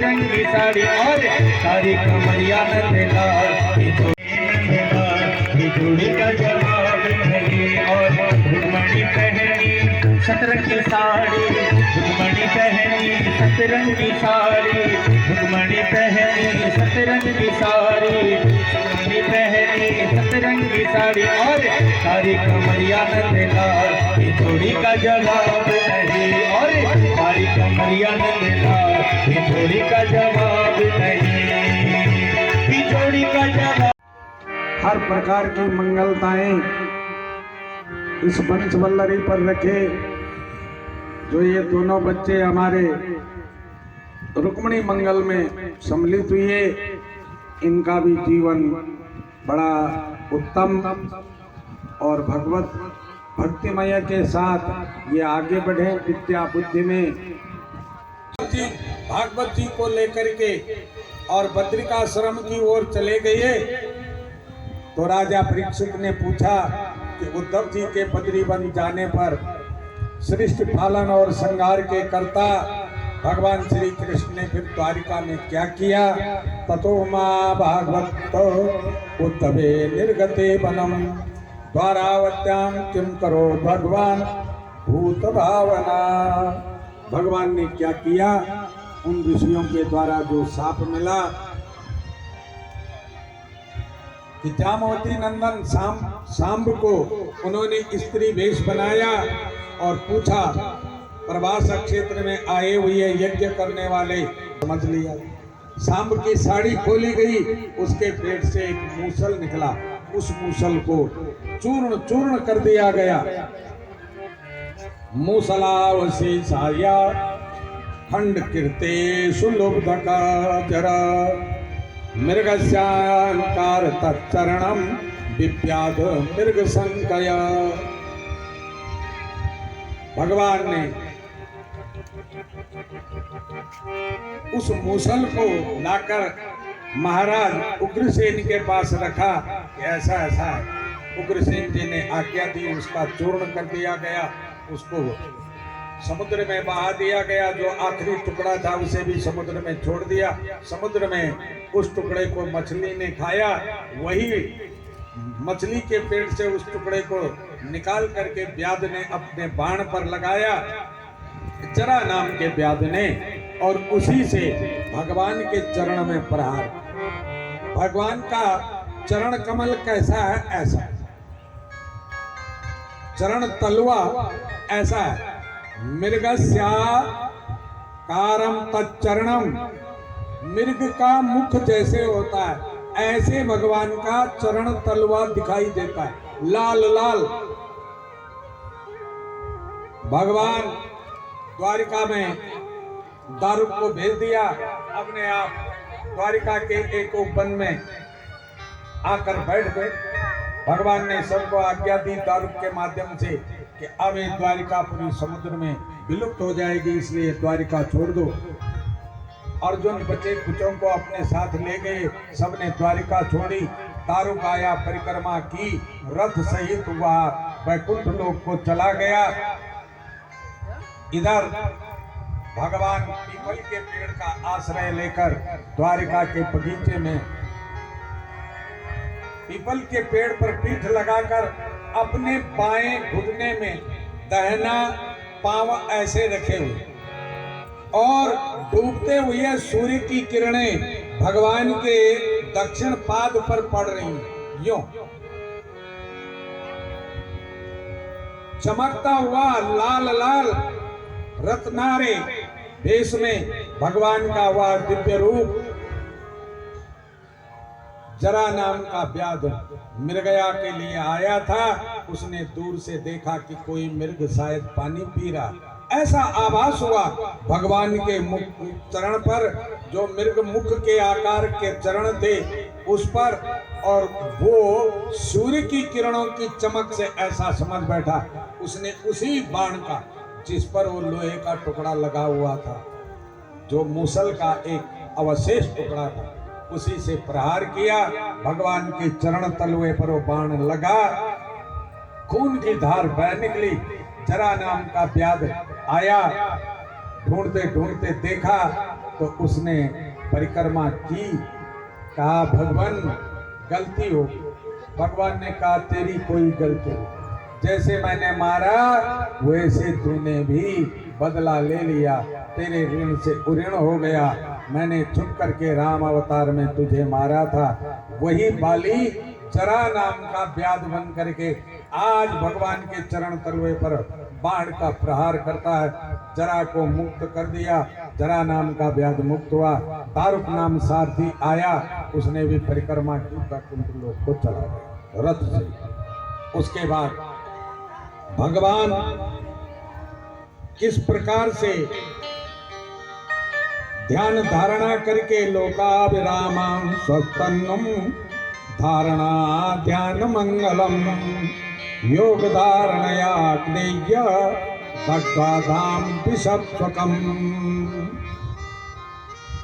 सतरंगी साड़ी और सारी कमरिया नंदलाल की जोड़ी का जवाब नहीं। और घुघमणी पहनी सतरंगी साड़ी, घुघमणी पहनी सतरंगी साड़ी, घुघमणी पहनी सतरंगी साड़ी, घुघमणी पहनी सतरंगी साड़ी और सारी कमरिया नंदलाल की जोड़ी का जवाब नहीं। और सारी कमरिया नंदलाल की जोड़ी का जवाब नहीं, की जोड़ी का जवाब। हर प्रकार की मंगलताएं इस पंचवल्लरी पर रखे। जो ये दोनों बच्चे हमारे रुक्मिणी मंगल में सम्मिलित हुए, इनका भी जीवन बड़ा उत्तम और भगवत भक्तिमय के साथ ये आगे बढ़े विद्या बुद्धि में। भागवत जी को लेकर के और बद्रिकाश्रम की ओर चले गए तो राजा परीक्षित ने पूछा कि उद्धव जी के बद्री वन जाने पर सृष्टि पालन और संहार के कर्ता भगवान श्री कृष्ण ने फिर द्वारिका में क्या किया। ततो मां भागवत उद्धवे निर्गते वनम द्वारावत्याम किम करो भगवान भूत भावना। भगवान ने क्या किया, उन ऋषियों के द्वारा जो शाप मिला कि जामवती नंदन सांब को उन्होंने स्त्री वेश बनाया और पूछा प्रवास क्षेत्र में आए हुए यज्ञ करने वाले, समझ लिया। सांब की साड़ी खोली गई, उसके पेट से एक मूसल निकला, उस मूसल को चूर्ण चूर्ण कर दिया गया। मूसलावशेषाया खंड कीर्ते सुलुब्धका जरा मृगस्यांकार तच्चरणम विप्याद मृग संकया। भगवान ने उस मूसल को लाकर महाराज उग्रसेन के पास रखा कि ऐसा ऐसा है। उग्रसेन जी ने आज्ञा दी, उसका चूर्ण कर दिया गया, उसको समुद्र में बहा दिया गया। जो आखिरी टुकड़ा था उसे भी समुद्र में छोड़ दिया। समुद्र में उस टुकड़े को मछली ने खाया, वही मछली के पेट से उस टुकड़े को निकाल करके व्याध ने अपने बाण पर लगाया, जरा नाम के व्याध ने, और उसी से भगवान के चरण में प्रहार। भगवान का चरण कमल कैसा है, ऐसा चरण तलवा ऐसा है। मृगस्या कारम तच्चरणम, मृग का मुख जैसे होता है ऐसे भगवान का चरण तलवा दिखाई देता है, लाल लाल। भगवान द्वारिका में दारुक को भेज दिया, अपने आप द्वारिका के एक वन में आकर बैठ गए। भगवान ने सबको आज्ञा दी दारुक के माध्यम से कि अब ये द्वारिका पूरी समुद्र में विलुप्त हो जाएगी, इसलिए द्वारिका छोड़ दो। अर्जुन बचे कुचों को अपने साथ ले गए, सबने द्वारिका छोड़ी। दारुक आया, परिक्रमा की, रथ सहित हुआ, वैकुंठ लोक को चला गया। इधर भगवान पीपल के पेड़ का आश्रय लेकर द्वारिका के बगीचे में पीपल के पेड़ पर पीठ लगाकर अपने बाएं घुटने में दाहिना पांव ऐसे रखे हुए और डूबते हुए सूर्य की किरणें भगवान के दक्षिण पाद पर पड़ रही हैं। यूं चमकता हुआ लाल लाल रत्नारे भेष में भगवान का वह दिव्य रूप। जरा नाम का व्याध मृगया के लिए आया था, उसने दूर से देखा कि कोई मृग शायद पानी पी रहा। ऐसा आभास हुआ भगवान के मुख चरण पर, जो मृग मुख के आकार के चरण थे उस पर, और वो सूर्य की किरणों की चमक से ऐसा समझ बैठा। उसने उसी बाण का, जिस पर वो लोहे का टुकड़ा लगा हुआ था, जो मूसल का एक अवशेष टुकड़ा था, उसी से प्रहार किया। भगवान के चरण तलवे पर वो बाण लगा, खून की धार बह निकली। जरा नाम का व्याध आया, ढूंढते ढूंढते देखा तो उसने परिक्रमा की। कहा भगवान गलती हो। भगवान ने कहा तेरी कोई गलती हो, जैसे मैंने मारा वैसे तूने भी बदला ले लिया, तेरे ऋण से उऋण हो गया। मैंने छुप करके राम अवतार में तुझे मारा था, वही बाली जरा नाम का व्याध बन करके आज भगवान के चरण तलवे पर बाण का प्रहार करता है। जरा को मुक्त कर दिया, जरा नाम का व्याध मुक्त हुआ। तारुक नाम सारथी आया, उसने भी परिक्रमा की, वैकुंठ लोक को चला गया रथ से। उसके बाद भगवान किस प्रकार से ध्यान धारणा करके लोकाभिरामं स्वस्तन्नम धारणा ध्यान मंगलम योग धारणया ज्ञेय दग्धाधाम विषत्वकम।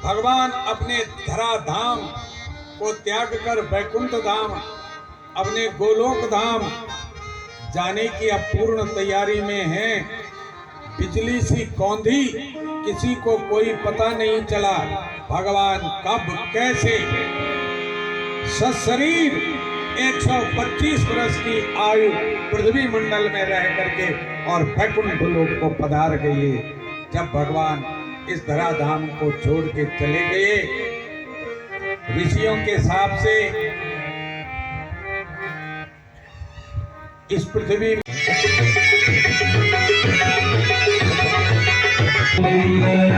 भगवान अपने धरा धाम को त्याग कर वैकुंठ धाम, अपने गोलोक धाम जाने की अब पूर्ण तैयारी में है। बिजली सी कौंधी, किसी को कोई पता नहीं चला भगवान कब कैसे सशरीर 125 वर्ष की आयु पृथ्वी मंडल में रह करके और वैकुंठ लोक को पधार गए। जब भगवान इस धराधाम को छोड़ के चले गए, ऋषियों के हिसाब से इस पृथ्वी में